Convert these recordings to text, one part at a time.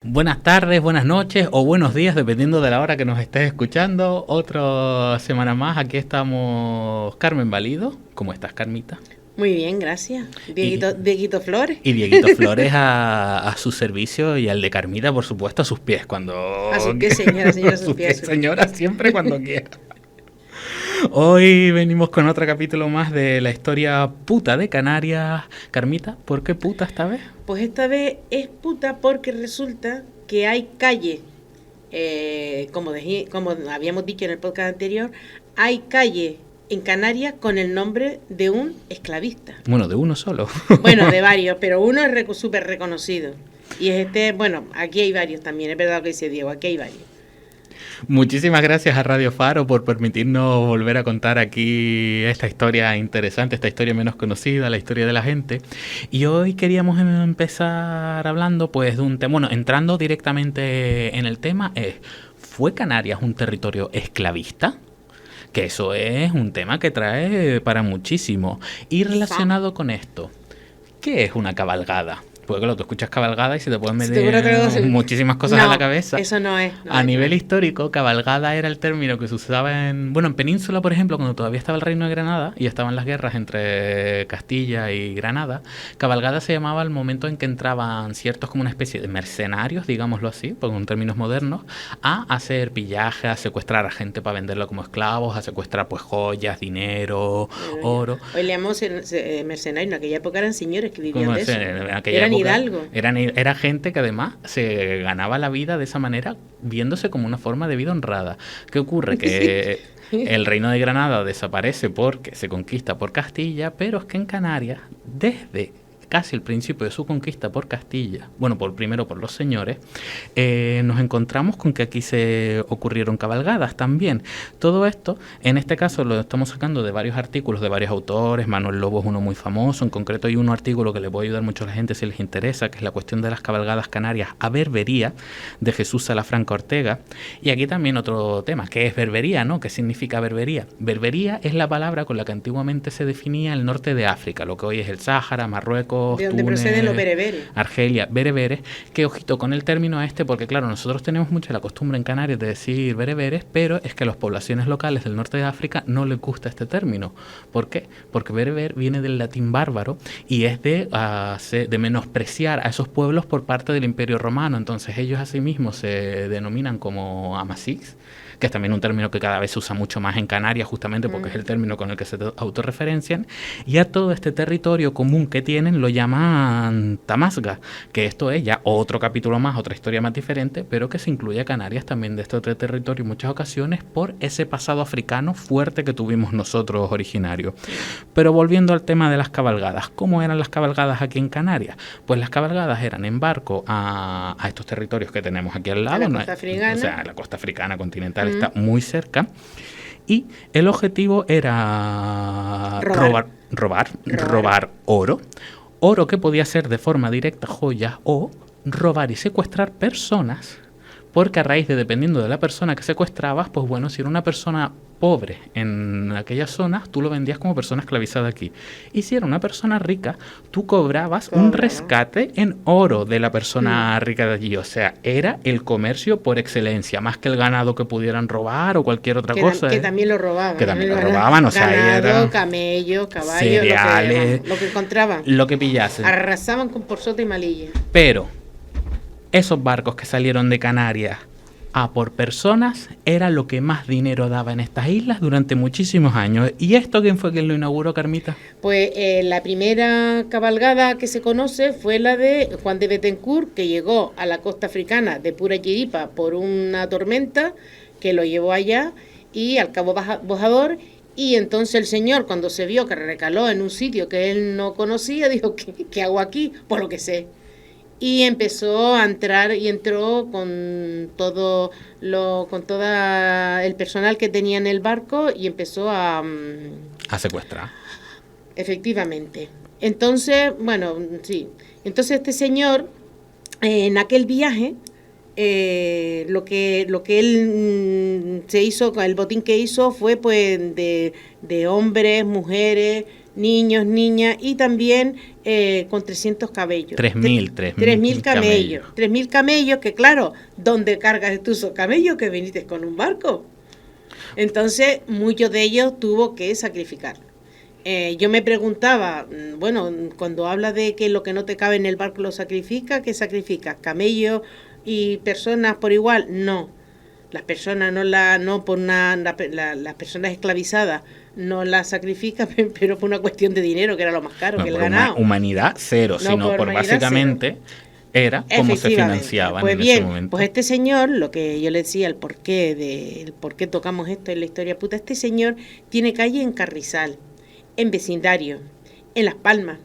Buenas tardes, buenas noches o buenos días, dependiendo de la hora que nos estés escuchando. Otra semana más, aquí estamos Carmen Valido. ¿Cómo estás, Carmita? Muy bien, gracias. Y, Dieguito Flores. y Dieguito Flores a su servicio y al de Carmita, por supuesto, a sus pies cuando... A sus pies, señora, señora, A a sus sus pies, a pies, sus pies. señora, siempre cuando quiera. Hoy venimos con otro capítulo más de la historia puta de Canarias. Carmita, ¿por qué puta esta vez? Pues esta vez es puta porque resulta que hay calle, como habíamos dicho en el podcast anterior, hay calle en Canarias con el nombre de un esclavista. Bueno, de uno solo. Bueno, de varios, pero uno es súper reconocido. Y es bueno, aquí hay varios también, es verdad lo que dice Diego, aquí hay varios. Muchísimas gracias a Radio Faro por permitirnos volver a contar aquí esta historia interesante, esta historia menos conocida, la historia de la gente. Y hoy queríamos empezar hablando pues de un tema, bueno, entrando directamente en el tema, ¿fue Canarias un territorio esclavista? Que eso es un tema que trae para muchísimo. Y relacionado con esto, ¿qué es una cabalgada? Porque claro, tú escuchas cabalgada y se te pueden meter muchísimas cosas a la cabeza. Eso no es. A nivel histórico, cabalgada era el término que se usaba en Península, por ejemplo, cuando todavía estaba el Reino de Granada y estaban las guerras entre Castilla y Granada. Cabalgada se llamaba el momento en que entraban ciertos como una especie de mercenarios, digámoslo así, con términos modernos, a hacer pillaje, a secuestrar a gente para venderlo como esclavos, a secuestrar pues joyas, dinero, oro. Hoy le llamamos mercenarios, en aquella época eran señores que vivían de eso. Eran hidalgos. Era gente que además se ganaba la vida de esa manera, viéndose como una forma de vida honrada. ¿Qué ocurre? Que el Reino de Granada desaparece porque se conquista por Castilla, pero es que en Canarias, desde casi el principio de su conquista por Castilla, bueno, primero por los señores, nos encontramos con que aquí se ocurrieron cabalgadas también. Todo esto, en este caso, lo estamos sacando de varios artículos de varios autores. Manuel Lobo es uno muy famoso. En concreto hay un artículo que le puede ayudar mucho a la gente si les interesa, que es la cuestión de las cabalgadas canarias a Berbería, de Jesús Salafranca Ortega. Y aquí también otro tema, ¿qué es berbería, no? ¿Qué significa berbería? Berbería es la palabra con la que antiguamente se definía el norte de África, lo que hoy es el Sáhara, Marruecos, de donde Túnez, proceden los bereberes. Argelia, bereberes, que ojito con el término porque claro, nosotros tenemos mucha la costumbre en Canarias de decir bereberes, pero es que a las poblaciones locales del norte de África no les gusta este término. ¿Por qué? Porque bereber viene del latín bárbaro y es de menospreciar a esos pueblos por parte del Imperio Romano. Entonces ellos asimismo se denominan como amazigh, que es también un término que cada vez se usa mucho más en Canarias, justamente porque es el término con el que se autorreferencian, y a todo este territorio común que tienen lo llaman Tamasga, que esto es ya otro capítulo más, otra historia más diferente, pero que se incluye a Canarias también de este otro territorio en muchas ocasiones por ese pasado africano fuerte que tuvimos nosotros originario. Pero volviendo al tema de las cabalgadas, ¿cómo eran las cabalgadas aquí en Canarias? Pues las cabalgadas eran en barco a estos territorios que tenemos aquí al lado, a la costa africana. O sea, la costa africana continental está muy cerca, y el objetivo era robar oro que podía ser de forma directa joyas, o robar y secuestrar personas, porque a raíz de, dependiendo de la persona que secuestrabas, pues bueno, si era una persona pobre en aquellas zonas, tú lo vendías como persona esclavizada aquí. Y si era una persona rica, tú cobrabas un rescate en oro de la persona rica de allí. O sea, era el comercio por excelencia, más que el ganado que pudieran robar o cualquier otra cosa. Que también lo robaban. Que también lo robaban, o sea, ganado, ahí era camello, caballo, cereales, lo que encontraban. Lo que pillasen. Arrasaban con por sota y malilla. Pero esos barcos que salieron de Canarias a por personas era lo que más dinero daba en estas islas durante muchísimos años. ¿Y esto quién fue quien lo inauguró, Carmita? Pues la primera cabalgada que se conoce fue la de Juan de Bethencourt, que llegó a la costa africana de pura chiripa por una tormenta que lo llevó allá y al Cabo Bojador. Y entonces el señor, cuando se vio que recaló en un sitio que él no conocía, dijo, ¿qué hago aquí? Por lo que sé. Y empezó a entrar y entró con todo el personal que tenía en el barco y empezó a secuestrar. Efectivamente. Entonces, bueno, sí. Entonces este señor, en aquel viaje, lo que él se hizo, el botín que hizo fue pues de hombres, mujeres, niños, niñas, y también con 300 camellos. 3.000 camellos. 3.000 camellos, que claro, ¿dónde cargas tú esos camellos que viniste con un barco? Entonces, muchos de ellos tuvo que sacrificar. Yo me preguntaba, bueno, cuando habla de que lo que no te cabe en el barco lo sacrifica, ¿qué sacrificas? ¿Camellos y personas por igual? No. Las personas las personas esclavizadas no las sacrifican, pero por una cuestión de dinero, que era lo más caro, no, que el ganado. Humanidad cero, no, sino por básicamente cero. Era como se financiaban pues en bien, ese momento. Pues este señor, lo que yo le decía, el por qué tocamos esto en la historia puta, este señor tiene calle en Carrizal, en Vecindario, en Las Palmas,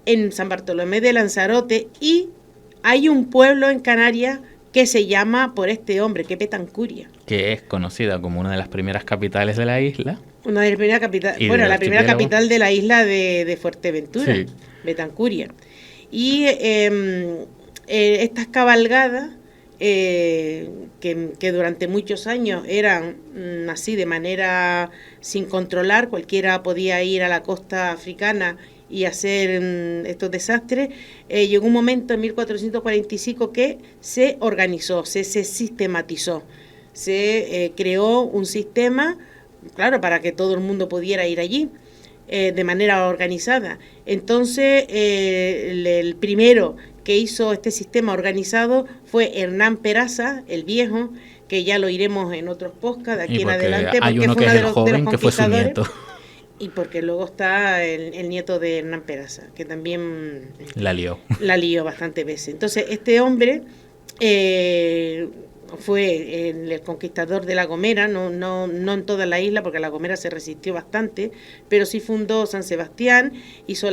en San Bartolomé de Lanzarote, y hay un pueblo en Canarias que se llama por este hombre, que Petancuria. Que es conocida como una de las primeras capitales de la isla. Una de las primeras capitales, bueno, la primera capital de la isla de Fuerteventura, sí. Betancuria. Y estas cabalgadas, que durante muchos años eran así de manera sin controlar, cualquiera podía ir a la costa africana y hacer estos desastres, llegó un momento en 1445 que se organizó, se sistematizó, se creó un sistema, claro, para que todo el mundo pudiera ir allí de manera organizada. Entonces, el primero que hizo este sistema organizado fue Hernán Peraza, el Viejo, que ya lo iremos en otros podcasts de aquí en adelante, porque fue uno de los joven que fue su nieto. Y porque luego está el nieto de Hernán Peraza, que también la lió bastantes veces. Entonces, este hombre fue el conquistador de La Gomera, no en toda la isla, porque La Gomera se resistió bastante, pero sí fundó San Sebastián, hizo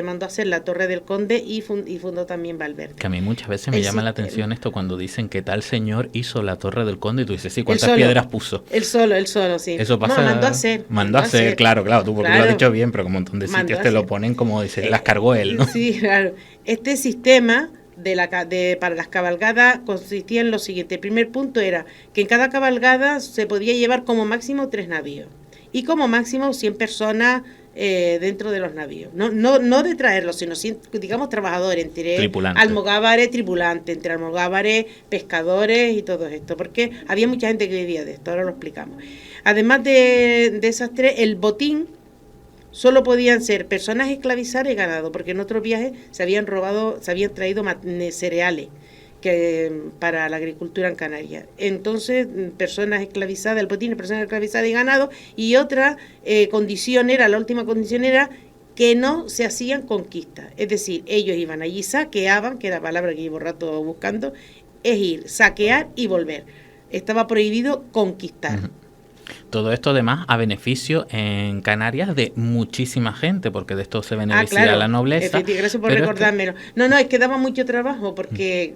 mandó hacer la Torre del Conde y fundó también Valverde. Que a mí muchas veces me llama la atención esto cuando dicen que tal señor hizo la Torre del Conde y tú dices, sí, ¿cuántas piedras puso? Él solo, sí. Eso pasa. No, mandó a hacer, claro, tú porque lo has dicho bien, pero como un montón de sitios te lo ponen como dices, las cargó él, ¿no? Sí, claro. Este sistema para las cabalgadas consistía en lo siguiente. El primer punto era que en cada cabalgada se podía llevar como máximo 3 navíos y como máximo 100 personas dentro de los navíos. No de traerlos, sino 100, digamos, trabajadores, entre almogávares, tripulantes, entre almogávares, pescadores y todo esto, porque había mucha gente que vivía de esto, ahora lo explicamos. Además de esas tres, el botín solo podían ser personas esclavizadas y ganado, porque en otros viajes se habían traído cereales para la agricultura en Canarias. Entonces, personas esclavizadas, el botín, personas esclavizadas y ganado, y otra condición la última condición era que no se hacían conquistas. Es decir, ellos iban allí, saqueaban, que era la palabra que llevo rato buscando, es ir, saquear y volver. Estaba prohibido conquistar. Uh-huh. Todo esto además a beneficio en Canarias de muchísima gente, porque de esto se beneficia la nobleza. Gracias por recordármelo. Es que daba mucho trabajo, porque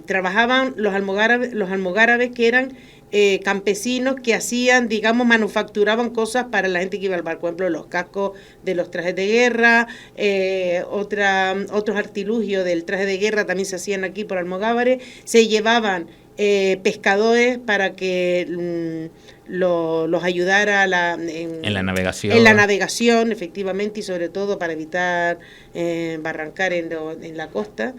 trabajaban los almogárabes que eran campesinos que hacían, digamos, manufacturaban cosas para la gente que iba al barco, por ejemplo, los cascos de los trajes de guerra, otros artilugios del traje de guerra también se hacían aquí por almogávares, se llevaban pescadores para que los ayudara en la navegación. En la navegación, efectivamente, y sobre todo para evitar barrancar en la costa.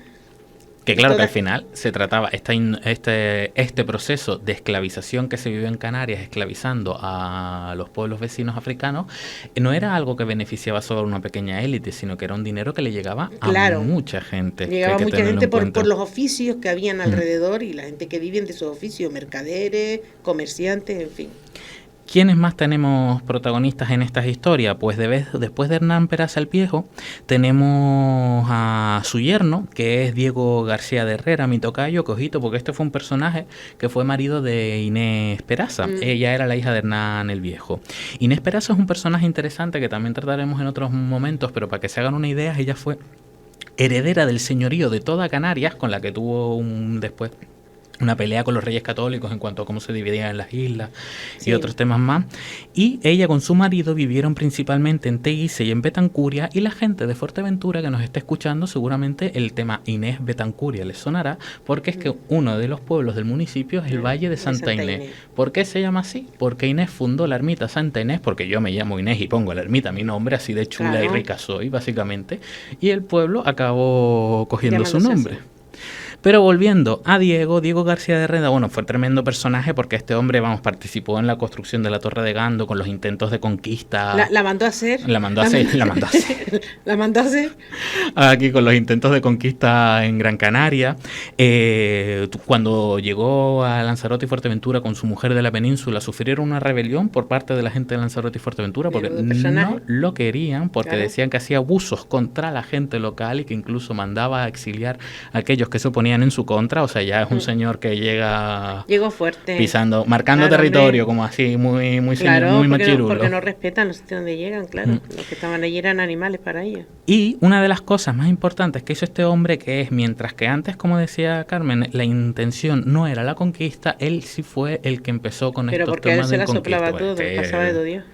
Que claro que al final se trataba este proceso de esclavización que se vivió en Canarias, esclavizando a los pueblos vecinos africanos, no era algo que beneficiaba solo a una pequeña élite, sino que era un dinero que le llegaba a mucha gente. Llegaba a mucha gente por los oficios que habían alrededor y la gente que viven de esos oficios, mercaderes, comerciantes, en fin. ¿Quiénes más tenemos protagonistas en estas historias? Pues después de Hernán Peraza el Viejo, tenemos a su yerno, que es Diego García de Herrera, mi tocayo, que ojito, porque este fue un personaje que fue marido de Inés Peraza. Ella era la hija de Hernán el Viejo. Inés Peraza es un personaje interesante que también trataremos en otros momentos, pero para que se hagan una idea, ella fue heredera del señorío de toda Canarias, con la que tuvo después una pelea con los reyes católicos en cuanto a cómo se dividían las islas y Sí. otros temas más. Y ella con su marido vivieron principalmente en Teguise y en Betancuria, y la gente de Fuerteventura que nos esté escuchando seguramente el tema Inés Betancuria les sonará, porque es que uno de los pueblos del municipio es el Valle de Santa Inés. ¿Por qué se llama así? Porque Inés fundó la ermita Santa Inés, porque yo me llamo Inés y pongo la ermita mi nombre, así de chula y Claro. rica soy, básicamente, y el pueblo acabó cogiendo su Llamándose nombre. así. Pero volviendo a Diego García de Reda, bueno, fue tremendo personaje porque este hombre, vamos, participó en la construcción de la Torre de Gando con los intentos de conquista. La mandó a hacer. La mandó a hacer. La mandó a hacer. Aquí con los intentos de conquista en Gran Canaria. Cuando llegó a Lanzarote y Fuerteventura con su mujer de la península, sufrieron una rebelión por parte de la gente de Lanzarote y Fuerteventura porque Menudo personaje. no lo querían, porque Claro. decían que hacía abusos contra la gente local y que incluso mandaba a exiliar a aquellos que se oponían en su contra. O sea, ya es un señor que llega Llegó fuerte. pisando, marcando Claro, territorio, hombre. como así, muy Claro, muy porque machirulo. porque no respetan los sitios donde llegan, claro. Los que estaban allí eran animales para ellos. Y una de las cosas más importantes que hizo este hombre, que es, mientras que antes, como decía Carmen, la intención no era la conquista, él sí fue el que empezó con Pero estos porque a él temas se de la conquista. soplaba Bueno, todo, que- pasaba de todo Dios.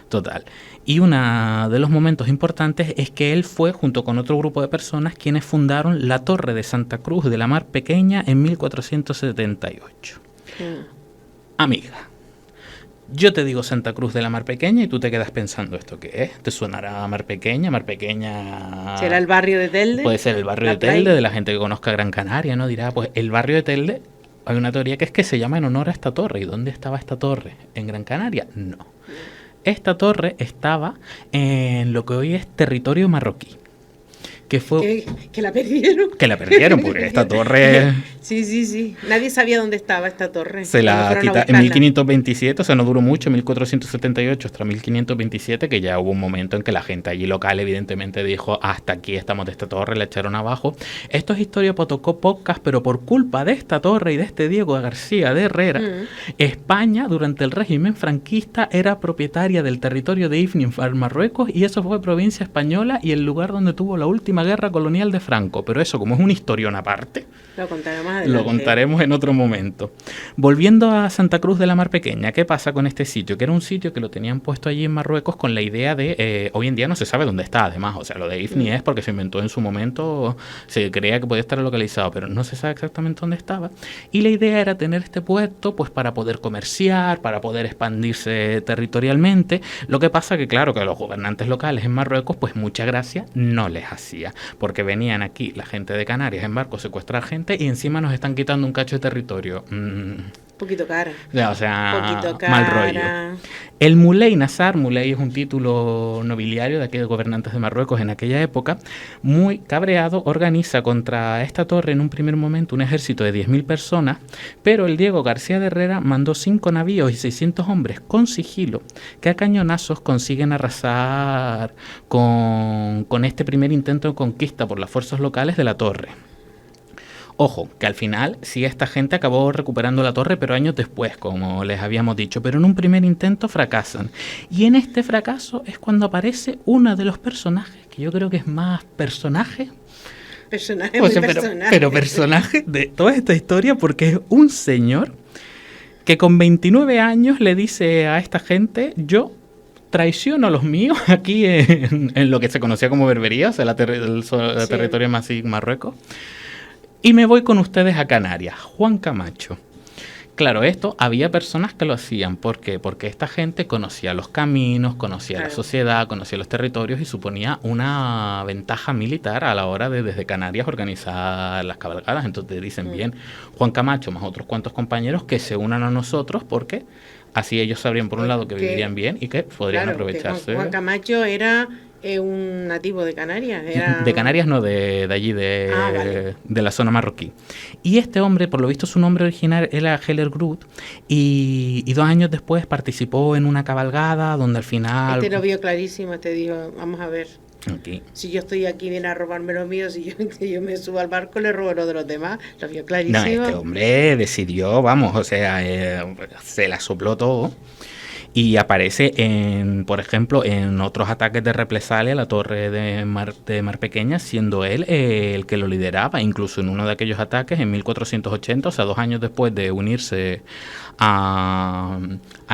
Total. Y uno de los momentos importantes es que él fue, junto con otro grupo de personas, quienes fundaron la Torre de Santa Cruz de la Mar Pequeña en 1478. Mm. Amiga, yo te digo Santa Cruz de la Mar Pequeña y tú te quedas pensando, ¿esto qué es? ¿Te sonará Mar Pequeña? Mar Pequeña... ¿Será el barrio de Telde? Puede ser el barrio La de Telde, playa. de la gente que conozca Gran Canaria, ¿no? Dirá, pues el barrio de Telde, hay una teoría que es que se llama en honor a esta torre. ¿Y dónde estaba esta torre? ¿En Gran Canaria? No. Esta torre estaba en lo que hoy es territorio marroquí, que fue... Que la perdieron. Que la perdieron, porque esta torre... Sí. Nadie sabía dónde estaba esta torre. Se la Cuando fueron a quita en buscarla. 1527, o sea, no duró mucho, 1478 hasta 1527, que ya hubo un momento en que la gente allí local evidentemente dijo, hasta aquí estamos de esta torre, la echaron abajo. Esto es historia Potocó Podcast, pero por culpa de esta torre y de este Diego García de Herrera, España durante el régimen franquista era propietaria del territorio de Ifni en Marruecos, y eso fue provincia española y el lugar donde tuvo la última guerra colonial de Franco. Pero eso, como es una historión aparte, Lo contaremos más adelante. lo contaremos en otro momento. Volviendo a Santa Cruz de la Mar Pequeña, ¿qué pasa con este sitio? Que era un sitio que lo tenían puesto allí en Marruecos con la idea de... hoy en día no se sabe dónde está, además. O sea, lo de Ifni es porque se inventó en su momento, se creía que podía estar localizado, pero no se sabe exactamente dónde estaba. Y la idea era tener este puesto pues para poder comerciar, para poder expandirse territorialmente. Lo que pasa que, claro, que a los gobernantes locales en Marruecos, pues mucha gracia no les hacía, porque venían aquí la gente de Canarias en barco a secuestrar gente y encima nos están quitando un cacho de territorio. Poquito cara. O sea, Poquito cara. mal rollo. El Muley Nassar, Muley es un título nobiliario de aquellos gobernantes de Marruecos en aquella época, muy cabreado, organiza contra esta torre en un primer momento un ejército de 10.000 personas, pero el Diego García de Herrera mandó 5 navíos y 600 hombres con sigilo que a cañonazos consiguen arrasar con este primer intento de conquista por las fuerzas locales de la torre. Ojo, que al final sí esta gente acabó recuperando la torre, pero años después, como les habíamos dicho, pero en un primer intento fracasan. Y en este fracaso es cuando aparece uno de los personajes, que yo creo que es más personaje, Personaje, o sea, muy pero personaje de toda esta historia, porque es un señor que con 29 años le dice a esta gente, yo traiciono a los míos aquí en lo que se conocía como Berbería, o sea, el territorio más Marruecos, y me voy con ustedes a Canarias. Juan Camacho. Claro, esto había personas que lo hacían. ¿Por qué? Porque esta gente conocía los caminos, conocía la sociedad, conocía los territorios y suponía una ventaja militar a la hora de desde Canarias organizar las cabalgadas. Entonces dicen bien, Juan Camacho más otros cuantos compañeros que se unan a nosotros porque así ellos sabrían por un lado que vivirían bien y que podrían aprovecharse. Que Juan Camacho era un nativo de Canarias. Era... De Canarias no, de allí, vale. de la zona marroquí. Y este hombre, por lo visto su nombre original era Heller Groot, y 2 años después participó en una cabalgada donde al final... Este lo vio clarísimo, este dijo, vamos a ver, Aquí. si yo estoy aquí viene a robarme lo mío, si yo me subo al barco le robo lo de los demás, lo vio No, clarísimo. este hombre decidió, vamos, o sea, se la sopló todo. Y aparece, por ejemplo, en otros ataques de represalia a la torre de Mar Pequeña, siendo él el que lo lideraba. Incluso en uno de aquellos ataques, en 1480, o sea, 2 años después de unirse a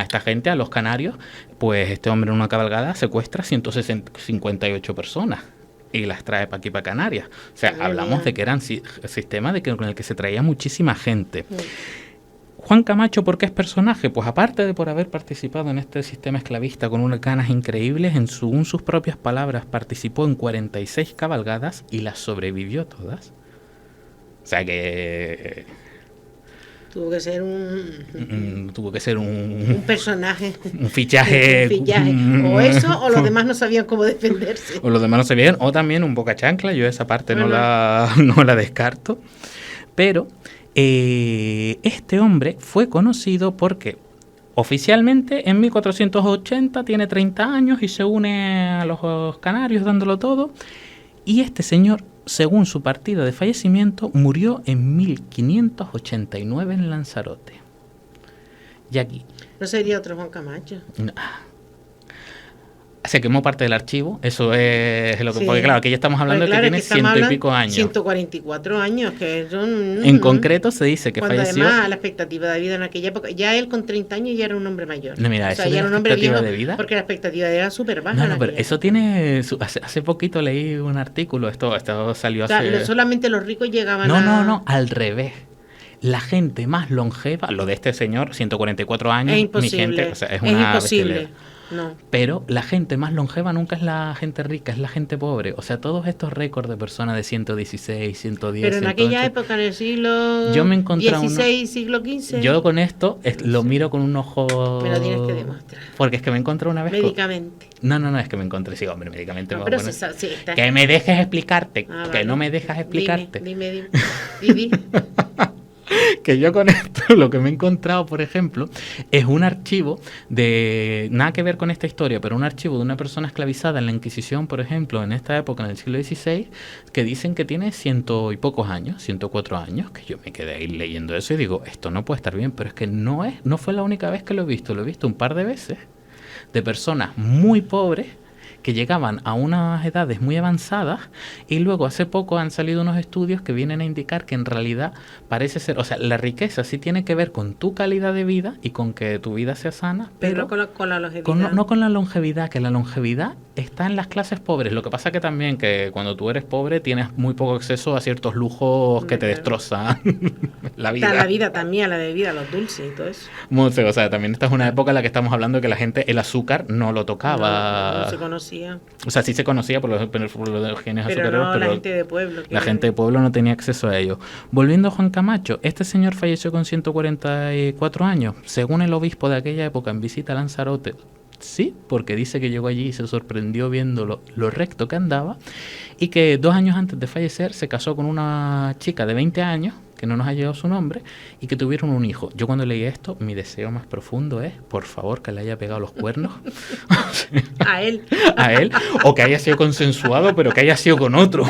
esta gente, a los canarios, pues este hombre en una cabalgada secuestra 158 personas y las trae para aquí, para Canarias. O sea, hablamos de que eran sistemas con el que se traía muchísima gente. Juan Camacho, ¿por qué es personaje? Pues aparte de por haber participado en este sistema esclavista con unas ganas increíbles, según sus propias palabras, participó en 46 cabalgadas y las sobrevivió todas. O sea que... Tuvo que ser un personaje. Un fichaje. O eso, o los demás no sabían cómo defenderse. O los demás no sabían, o también un boca chancla. Yo esa parte no la descarto. Pero este hombre fue conocido porque oficialmente en 1480 tiene 30 años y se une a los canarios dándolo todo. Y este señor, según su partida de fallecimiento, murió en 1589 en Lanzarote. Y aquí... ¿No sería otro Juan Camacho? No. Se quemó parte del archivo, eso es lo que... Sí. Porque claro, aquí ya estamos hablando de que tiene 100 y pico años. 144 años, que son... En concreto se dice que falleció... Además, la expectativa de vida en aquella época, ya él con 30 años ya era un hombre mayor. No, mira, o sea, ya era un hombre viejo, de vida, porque la expectativa era súper baja. No, pero eso tiene... Hace poquito leí un artículo, esto salió hace... O sea, solamente los ricos llegaban No, al revés. La gente más longeva, lo de este señor, 144 años, es imposible, mi gente, o sea, es una imposible. No. Pero la gente más longeva nunca es la gente rica, es la gente pobre. O sea, todos estos récords de personas de 116, 110... Pero en 108, aquella época, en el siglo yo me XVI, siglo XV... Yo con esto lo miro con un ojo... Me lo tienes que demostrar. Porque es que me encontré una vez... Médicamente. No, es que me encontré... Sí, hombre, médicamente... No, pero sí, está... Que me dejes explicarte, que vale. no me dejas explicarte. Dime. Que yo con esto lo que me he encontrado, por ejemplo, es un archivo de nada que ver con esta historia, pero un archivo de una persona esclavizada en la Inquisición, por ejemplo, en esta época, en el siglo XVI, que dicen que tiene 100 y pocos años, 104 años, que yo me quedé ahí leyendo eso y digo, esto no puede estar bien, pero es que no fue la única vez que lo he visto un par de veces, de personas muy pobres que llegaban a unas edades muy avanzadas y luego hace poco han salido unos estudios que vienen a indicar que en realidad parece ser, o sea, la riqueza sí tiene que ver con tu calidad de vida y con que tu vida sea sana, pero no con la longevidad. No con la longevidad, que la longevidad está en las clases pobres. Lo que pasa que también que cuando tú eres pobre tienes muy poco acceso a ciertos lujos que te destrozan la vida. La vida también, la bebida, los dulces y todo eso. O sea, también esta es una época en la que estamos hablando que la gente el azúcar no lo tocaba. No se conocía. O sea, sí se conocía por los genes azucareros, pero la gente de pueblo. La gente de pueblo no tenía acceso a ello. Volviendo a Juan Camacho, este señor falleció con 144 años. Según el obispo de aquella época en visita a Lanzarote, sí, porque dice que llegó allí y se sorprendió viendo lo recto que andaba y que 2 años antes de fallecer se casó con una chica de 20 años, que no nos ha llegado su nombre, y que tuvieron un hijo. Yo cuando leí esto, mi deseo más profundo es, por favor, que le haya pegado los cuernos. A él. A él, o que haya sido consensuado, pero que haya sido con otra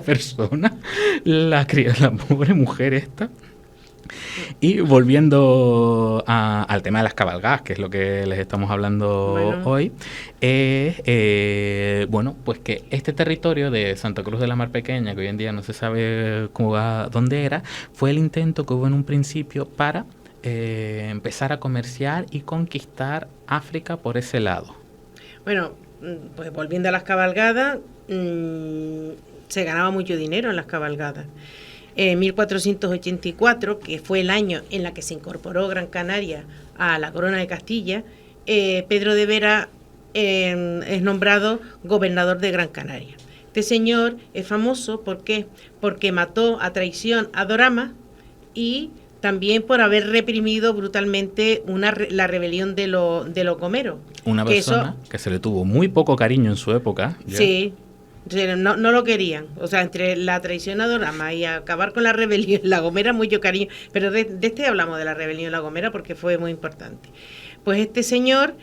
persona. La pobre mujer esta. Y volviendo al tema de las cabalgadas, que es lo que les estamos hablando hoy, bueno, pues que este territorio de Santa Cruz de la Mar Pequeña, que hoy en día no se sabe dónde era, fue el intento que hubo en un principio para empezar a comerciar y conquistar África por ese lado. Bueno, pues volviendo a las cabalgadas, se ganaba mucho dinero en las cabalgadas. En 1484, que fue el año en la que se incorporó Gran Canaria a la corona de Castilla, Pedro de Vera es nombrado gobernador de Gran Canaria. Este señor es famoso ¿por qué? Porque mató a traición a Dorama y también por haber reprimido brutalmente la rebelión de los gomeros. Una persona que se le tuvo muy poco cariño en su época. ¿Ya? Sí. No lo querían, o sea, entre la traición a Dorama y acabar con la rebelión, la Gomera, mucho cariño, pero de este hablamos de la rebelión de la Gomera porque fue muy importante. Pues este señor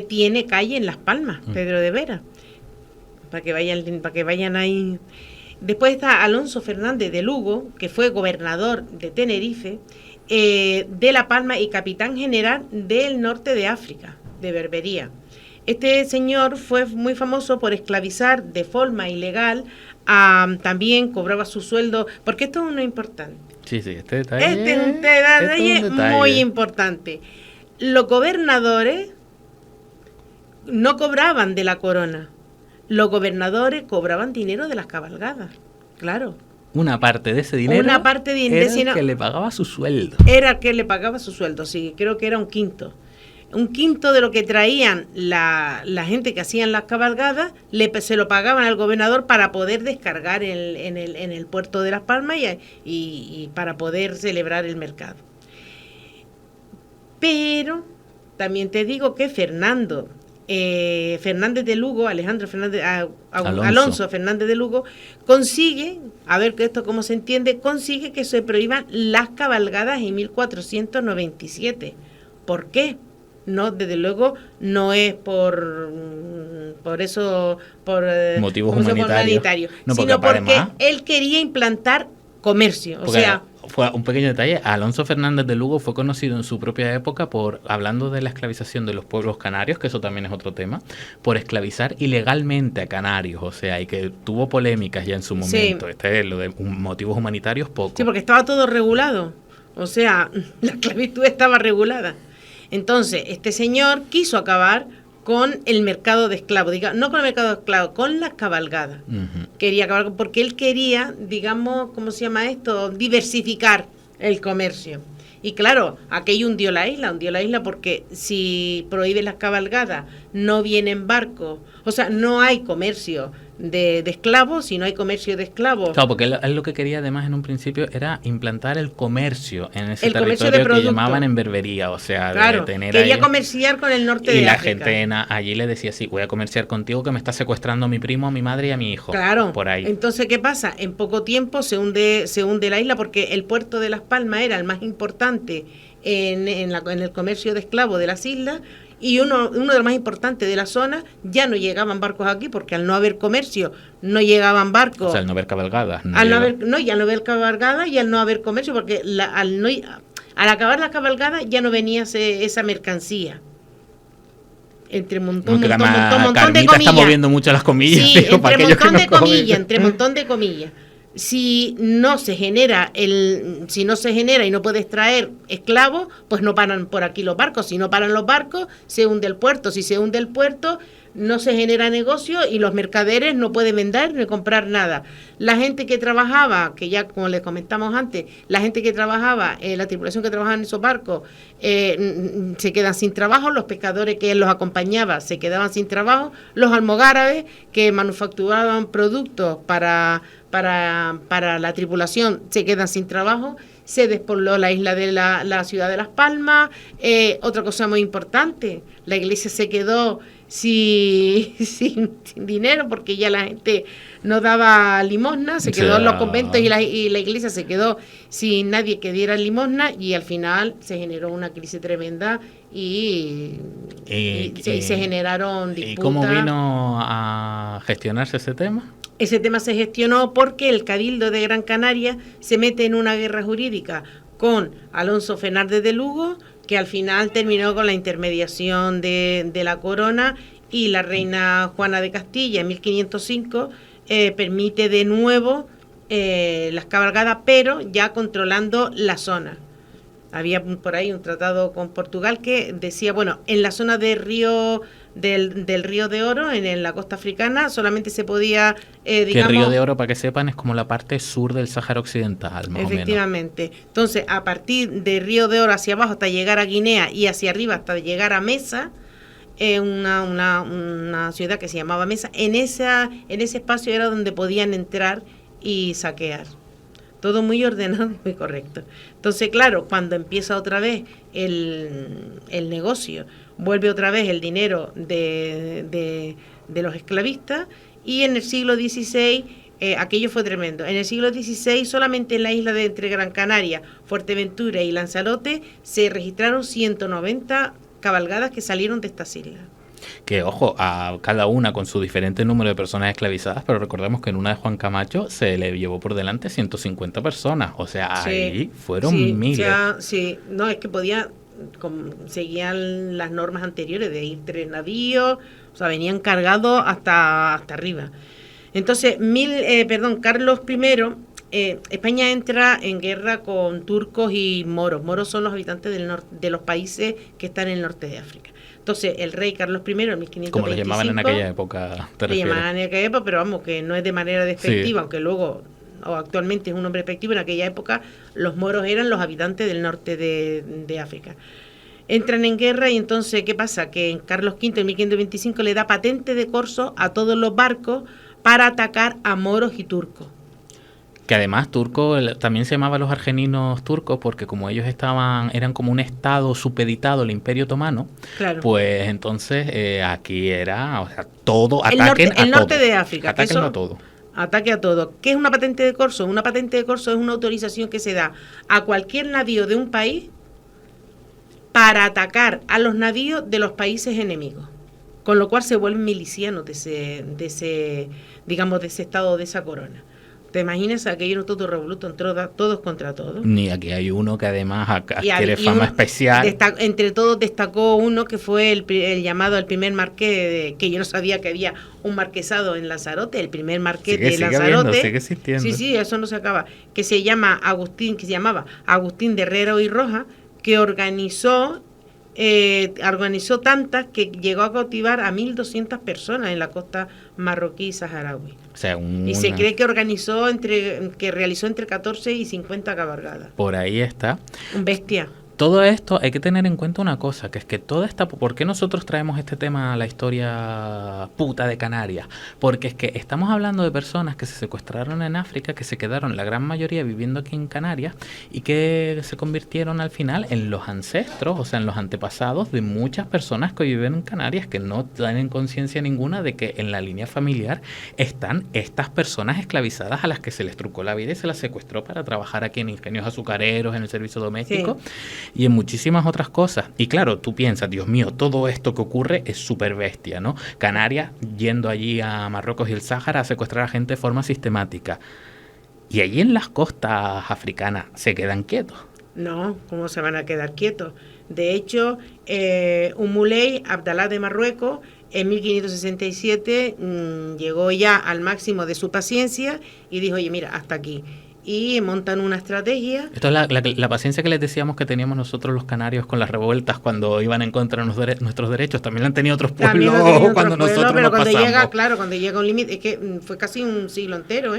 tiene calle en Las Palmas, Pedro de Vera, para que vayan ahí. Después está Alonso Fernández de Lugo, que fue gobernador de Tenerife, de La Palma y capitán general del norte de África, de Berbería. Este señor fue muy famoso por esclavizar de forma ilegal, también cobraba su sueldo, porque esto es uno importante. Sí, este detalle. Este es un detalle muy importante. Los gobernadores no cobraban de la corona. Los gobernadores cobraban dinero de las cabalgadas, claro. Una parte de ese dinero era el que le pagaba su sueldo. Era el que le pagaba su sueldo, sí, creo que era un quinto. Un quinto de lo que traían la gente que hacían las cabalgadas, se lo pagaban al gobernador para poder descargar en el puerto de Las Palmas y para poder celebrar el mercado. Pero también te digo que Fernández de Lugo, Alonso Fernández de Lugo, consigue, a ver esto cómo se entiende, consigue que se prohíban las cabalgadas en 1497. ¿Por qué? No, desde luego, no es por motivos humanitarios, no, sino porque además, él quería implantar comercio. O sea, fue un pequeño detalle. Alonso Fernández de Lugo fue conocido en su propia época hablando de la esclavización de los pueblos canarios, que eso también es otro tema, por esclavizar ilegalmente a canarios, o sea, y que tuvo polémicas ya en su momento. Sí. Lo de motivos humanitarios, poco. Sí, porque estaba todo regulado. O sea, la esclavitud estaba regulada. Entonces, este señor quiso acabar con el mercado de esclavos, no con el mercado de esclavos, con las cabalgadas. Uh-huh. Quería acabar porque él quería, digamos, ¿cómo se llama esto? Diversificar el comercio. Y claro, aquello hundió la isla porque si prohíbe las cabalgadas, no vienen barcos, o sea, no hay comercio de esclavos, si no hay comercio de esclavos. Claro, porque él lo que quería además en un principio era implantar el comercio en ese territorio que llamaban en Berbería, o sea, claro, de tener quería ahí, comerciar con el norte de África. Y la gente allí le decía, sí, voy a comerciar contigo que me está secuestrando a mi primo, a mi madre y a mi hijo. Claro, por ahí. Entonces, ¿qué pasa? En poco tiempo se hunde la isla porque el puerto de Las Palmas era el más importante en el comercio de esclavos de las islas. Y uno de los más importantes de la zona, ya no llegaban barcos aquí, porque al no haber comercio, no llegaban barcos. O sea, al no haber cabalgadas. Al no haber cabalgadas y al no haber comercio, porque al acabar la cabalgada ya no venía esa mercancía. Entre montón de comillas. Está moviendo mucho las comillas. Sí, digo, entre montón de comillas. Si no se genera y no puedes traer esclavos, pues no paran por aquí los barcos. Si no paran los barcos, se hunde el puerto. Si se hunde el puerto, no se genera negocio y los mercaderes no pueden vender ni comprar nada. La gente que trabajaba, que ya como les comentamos antes, la gente que trabajaba, la tripulación que trabajaba en esos barcos, se quedan sin trabajo, los pescadores que los acompañaban se quedaban sin trabajo, los almogárabes que manufacturaban productos para la tripulación se quedan sin trabajo, se despobló la isla de la ciudad de Las Palmas. Otra cosa muy importante, la iglesia se quedó sin dinero porque ya la gente no daba limosna, se quedó en los conventos y la iglesia se quedó sin nadie que diera limosna y al final se generó una crisis tremenda y se generaron disputas. ¿Y cómo vino a gestionarse ese tema? Ese tema se gestionó porque el Cabildo de Gran Canaria se mete en una guerra jurídica con Alonso Fernández de Lugo, que al final terminó con la intermediación de la corona, y la reina Juana de Castilla en 1505 permite de nuevo las cabalgadas, pero ya controlando la zona. Había por ahí un tratado con Portugal que decía, bueno, en la zona del Río de Oro, en la costa africana, solamente se podía, digamos... Que el Río de Oro, para que sepan, es como la parte sur del Sáhara Occidental, más efectivamente. O menos. Entonces, a partir del Río de Oro hacia abajo hasta llegar a Guinea y hacia arriba hasta llegar a Mesa, una ciudad que se llamaba Mesa, en ese espacio era donde podían entrar y saquear. Todo muy ordenado y muy correcto. Entonces, claro, cuando empieza otra vez el negocio, vuelve otra vez el dinero de los esclavistas, y en el siglo XVI aquello fue tremendo. En el siglo XVI solamente en la isla de entre Gran Canaria, Fuerteventura y Lanzarote se registraron 190 cabalgadas que salieron de estas islas. Que, ojo, a cada una con su diferente número de personas esclavizadas, pero recordemos que en una de Juan Camacho se le llevó por delante 150 personas. O sea, ahí fueron miles. Sí, no, es que seguían las normas anteriores de ir 3 navíos, o sea, venían cargados hasta arriba. Entonces, Carlos I, España entra en guerra con turcos y moros. Moros son los habitantes del norte, de los países que están en el norte de África. Entonces, el rey Carlos I, en 1525... Como lo llamaban en aquella época, ¿te refieres? Le llamaban en aquella época, pero vamos, que no es de manera despectiva, aunque luego, o actualmente es un nombre despectivo, en aquella época los moros eran los habitantes del norte de África. Entran en guerra y entonces, ¿qué pasa? Que Carlos V en 1525 le da patente de corso a todos los barcos para atacar a moros y turcos. Que además también se llamaba los argelinos turcos porque como ellos eran como un estado supeditado al Imperio Otomano, claro. Pues entonces aquí era, o sea, todo, ataquen a todo. El norte de África. Ataquen a todo. Ataque a todo. ¿Qué es una patente de corso? Una patente de corso es una autorización que se da a cualquier navío de un país para atacar a los navíos de los países enemigos. Con lo cual se vuelven milicianos de ese estado, de esa corona. ¿Te imaginas aquello todo revoluto, todos contra todos? Ni aquí hay uno que además adquiere fama especial. Entre todos destacó uno que fue el llamado el primer marqués, que yo no sabía que había un marquesado en Lanzarote, el primer marqués de Lanzarote. Sigue existiendo. Sí, eso no se acaba. Que se llamaba Agustín de Herrero y Roja, que organizó tantas que llegó a cautivar a 1.200 personas en la costa marroquí y saharaui. O sea, y se cree que realizó entre 14 y 50 cabalgadas. Por ahí está. Un bestia. Todo esto hay que tener en cuenta una cosa, que es que ¿por qué nosotros traemos este tema a la historia puta de Canarias? Porque es que estamos hablando de personas que se secuestraron en África, que se quedaron la gran mayoría viviendo aquí en Canarias y que se convirtieron al final en los ancestros, o sea, en los antepasados de muchas personas que viven en Canarias que no tienen conciencia ninguna de que en la línea familiar están estas personas esclavizadas a las que se les trucó la vida y se las secuestró para trabajar aquí en ingenios azucareros, en el servicio doméstico. Sí. Y en muchísimas otras cosas. Y claro, tú piensas, Dios mío, todo esto que ocurre es súper bestia, ¿no? Canarias yendo allí a Marruecos y el Sáhara a secuestrar a gente de forma sistemática. Y allí en las costas africanas se quedan quietos. No, ¿cómo se van a quedar quietos? De hecho, Muley Abdalá de Marruecos en 1567 llegó ya al máximo de su paciencia y dijo, oye, mira, hasta aquí. Y montan una estrategia. Esto es la paciencia que les decíamos que teníamos nosotros los canarios con las revueltas cuando iban en contra de nuestros derechos. También lo han tenido otros pueblos cuando nosotros pero nos cuando pasamos. Cuando llega un límite, es que fue casi un siglo entero,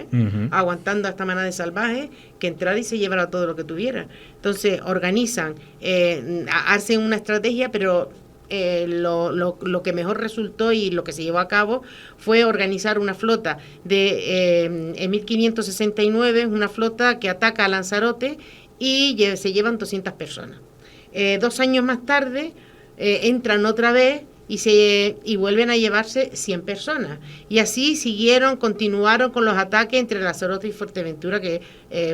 aguantando a esta manada de salvajes que entrara y se llevara todo lo que tuviera. Entonces organizan, hacen una estrategia, pero lo que mejor resultó y lo que se llevó a cabo fue organizar una flota en 1569, una flota que ataca a Lanzarote y se llevan 200 personas. 2 años más tarde entran otra vez y vuelven a llevarse 100 personas. Y así continuaron con los ataques entre Lanzarote y Fuerteventura, que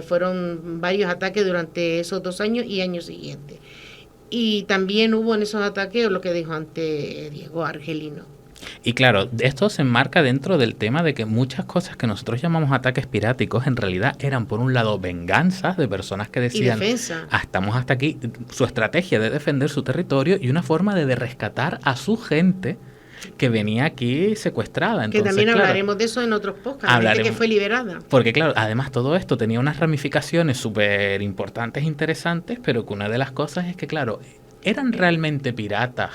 fueron varios ataques durante esos 2 años y años siguientes. Y también hubo en esos ataques lo que dijo antes Diego, argelino. Y claro, esto se enmarca dentro del tema de que muchas cosas que nosotros llamamos ataques piráticos en realidad eran por un lado venganzas de personas que decían estamos hasta aquí, su estrategia de defender su territorio y una forma de rescatar a su gente que venía aquí secuestrada. Entonces, que también hablaremos de eso en otros podcasts, la gente que fue liberada. Porque claro, además todo esto tenía unas ramificaciones súper importantes e interesantes, pero que una de las cosas es que claro, eran realmente piratas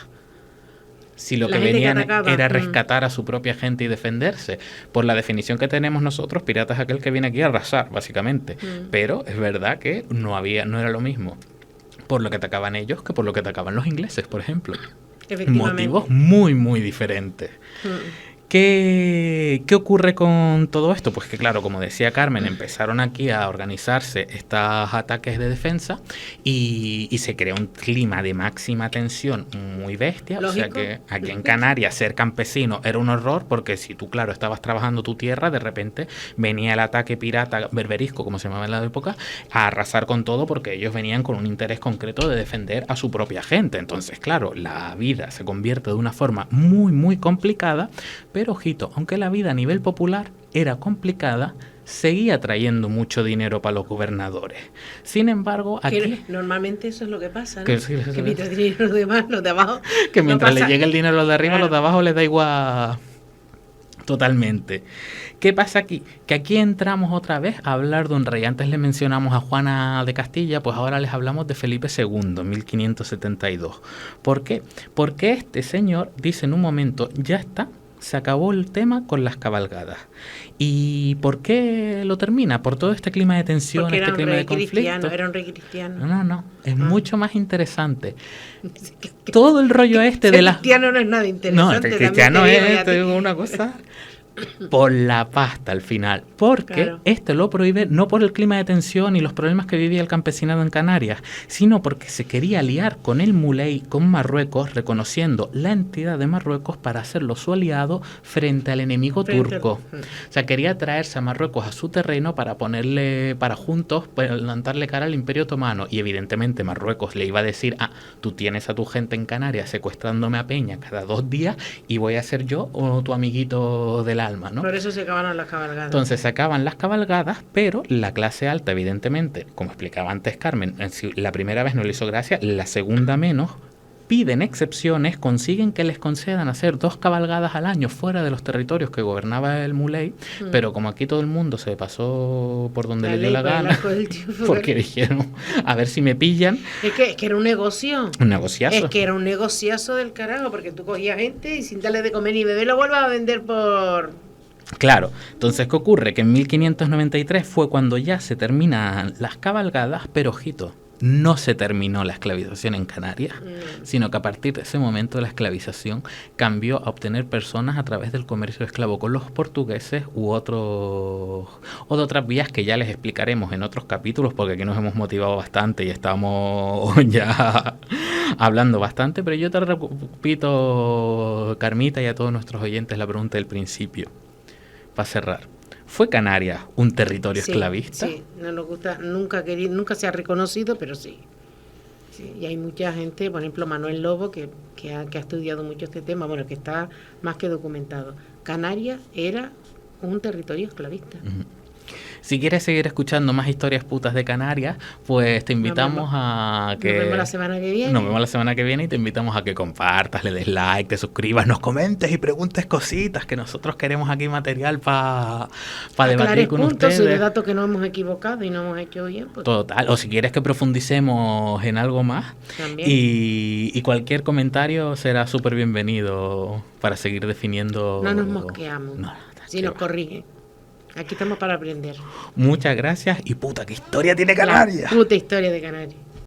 si lo que venían era rescatar a su propia gente y defenderse. Por la definición que tenemos nosotros, pirata es aquel que viene aquí a arrasar, básicamente. Pero es verdad que no era lo mismo por lo que atacaban ellos que por lo que atacaban los ingleses, por ejemplo. Motivos muy, muy diferentes. ¿Qué ocurre con todo esto? Pues que claro, como decía Carmen, empezaron aquí a organizarse estos ataques de defensa y se creó un clima de máxima tensión muy bestia. Lógico. O sea que aquí en Canarias ser campesino era un horror, porque si tú, claro, estabas trabajando tu tierra, de repente venía el ataque pirata berberisco, como se llamaba en la época, a arrasar con todo, porque ellos venían con un interés concreto de defender a su propia gente. Entonces, claro, la vida se convierte de una forma muy, muy complicada. Pero ojito, aunque la vida a nivel popular era complicada, seguía trayendo mucho dinero para los gobernadores. Sin embargo, aquí... Que normalmente eso es lo que pasa, ¿no? Que sí, que mientras tienen los demás, los de abajo... Que mientras no le llegue el dinero a los de arriba, claro, los de abajo les da igual totalmente. ¿Qué pasa aquí? Que aquí entramos otra vez a hablar de un rey. Antes le mencionamos a Juana de Castilla, pues ahora les hablamos de Felipe II, 1572. ¿Por qué? Porque este señor dice en un momento, ya está, se acabó el tema con las cabalgadas. ¿Y por qué lo termina? Por todo este clima de tensión, porque este clima de conflicto. Era un rey cristiano. No, es mucho más interesante. Todo el rollo este de la... cristiano no es nada interesante. No, el cristiano es una cosa... por la pasta al final, porque claro, este lo prohíbe no por el clima de tensión y los problemas que vivía el campesinado en Canarias, sino porque se quería aliar con el Muley, con Marruecos, reconociendo la entidad de Marruecos para hacerlo su aliado frente al enemigo turco. O sea, quería traerse a Marruecos a su terreno para ponerle, para juntos plantarle cara al Imperio Otomano, y evidentemente Marruecos le iba a decir, tú tienes a tu gente en Canarias secuestrándome a Peña cada 2 días y voy a ser yo o tu amiguito del alma, ¿no? Por eso se acabaron las cabalgadas. Entonces se acaban las cabalgadas, pero la clase alta, evidentemente, como explicaba antes Carmen, la primera vez no le hizo gracia, la segunda menos, piden excepciones, consiguen que les concedan hacer 2 cabalgadas al año fuera de los territorios que gobernaba el Muley, pero como aquí todo el mundo se pasó por donde le dio la gana, porque dijeron, a ver si me pillan. Es que era un negocio. Un negociazo. Es que era un negociazo del carajo, porque tú cogías gente y sin darle de comer ni beber lo vuelvas a vender por... Claro, entonces ¿qué ocurre? Que en 1593 fue cuando ya se terminan las cabalgadas, pero ojito, no se terminó la esclavización en Canarias, sino que a partir de ese momento la esclavización cambió a obtener personas a través del comercio de esclavos con los portugueses o de otras vías que ya les explicaremos en otros capítulos, porque aquí nos hemos motivado bastante y estamos ya hablando bastante, pero yo te repito, Carmita, y a todos nuestros oyentes la pregunta del principio, para cerrar. ¿Fue Canarias un territorio esclavista? Sí, no nos gusta, nunca se ha reconocido, pero sí. Y hay mucha gente, por ejemplo Manuel Lobo, que ha estudiado mucho este tema, bueno, que está más que documentado. Canarias era un territorio esclavista. Uh-huh. Si quieres seguir escuchando más historias putas de Canarias, pues te invitamos a que... Nos vemos la semana que viene. Nos vemos la semana que viene y te invitamos a que compartas, le des like, te suscribas, nos comentes y preguntes cositas, que nosotros queremos aquí material para debatir con ustedes. Si de datos que no hemos equivocado y no hemos hecho bien. Pues... Total, o si quieres que profundicemos en algo más. También. Y cualquier comentario será súper bienvenido para seguir definiendo... No nos mosqueamos, si nos corrigen. Aquí estamos para aprender. Muchas gracias y puta, ¿qué historia tiene Canarias? La puta historia de Canarias.